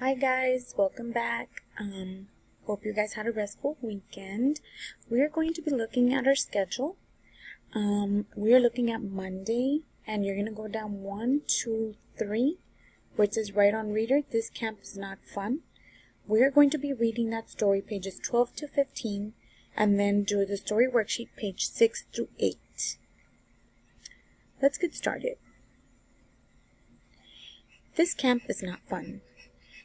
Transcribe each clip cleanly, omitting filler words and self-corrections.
Hi guys, welcome back. Hope you guys had a restful weekend. We're going to be looking at our schedule. We're looking at Monday, and you're going to go down 1, 2, 3, where it says Write on Reader. This camp is not fun. We're going to be reading that story pages 12 to 15, and then do the story worksheet page 6 through 8. Let's get started. This camp is not fun.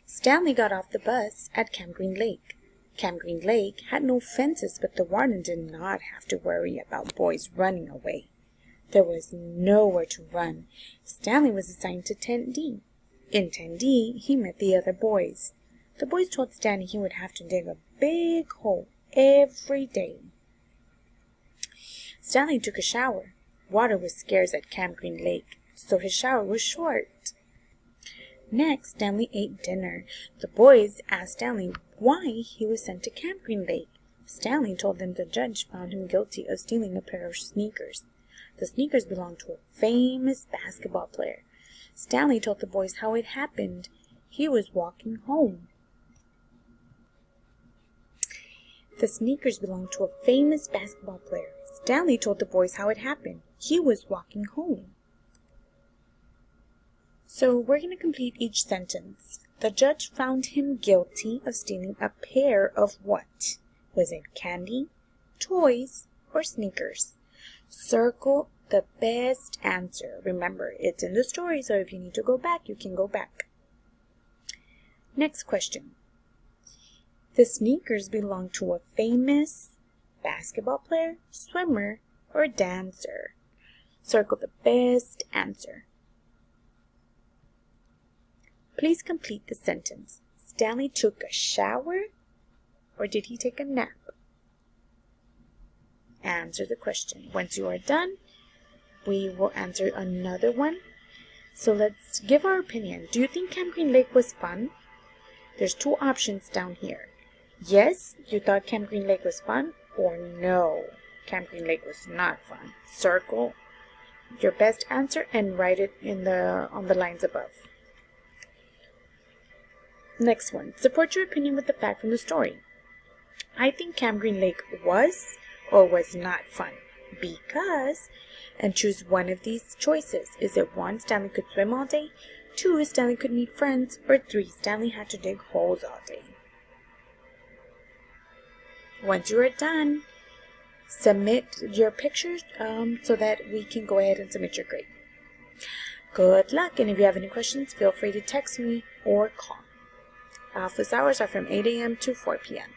Stanley got off the bus at Camp Green Lake. Camp Green Lake had no fences, but the warden did not have to worry about boys running away. There was nowhere to run. Stanley was assigned to Tent D. In Tent D, he met the other boys. The boys told Stanley he would have to dig a big hole every day. Stanley took a shower. Water was scarce at Camp Green Lake, so his shower was short. Next, Stanley ate dinner. The boys asked Stanley why he was sent to Camp Green Lake. Stanley told them the judge found him guilty of stealing a pair of sneakers. The sneakers belonged to a famous basketball player. Stanley told the boys how it happened. He was walking home. The sneakers belonged to a famous basketball player. Stanley told the boys how it happened. He was walking home. So we're going to complete each sentence. The judge found him guilty of stealing a pair of what? Was it candy, toys, or sneakers? Circle the best answer. Remember, it's in the story, so if you need to go back, you can go back. Next question. The sneakers belong to a famous basketball player, swimmer, or dancer. Circle the best answer. Please complete the sentence. Stanley took a shower, or did he take a nap? Answer the question. Once you are done, we will answer another one. So let's give our opinion. Do you think Camp Green Lake was fun? There's two options down here. Yes, you thought Camp Green Lake was fun, or no, Camp Green Lake was not fun. Circle your best answer and write it on the lines above. Next one. Support your opinion with the fact from the story. I think Camp Green Lake was or was not fun because, and choose one of these choices. Is it 1, Stanley could swim all day, 2, Stanley could meet friends, or 3, Stanley had to dig holes all day? Once you are done, submit your pictures so that we can go ahead and submit your grade. Good luck, and if you have any questions, feel free to text me or call. Office hours are from 8 a.m. to 4 p.m.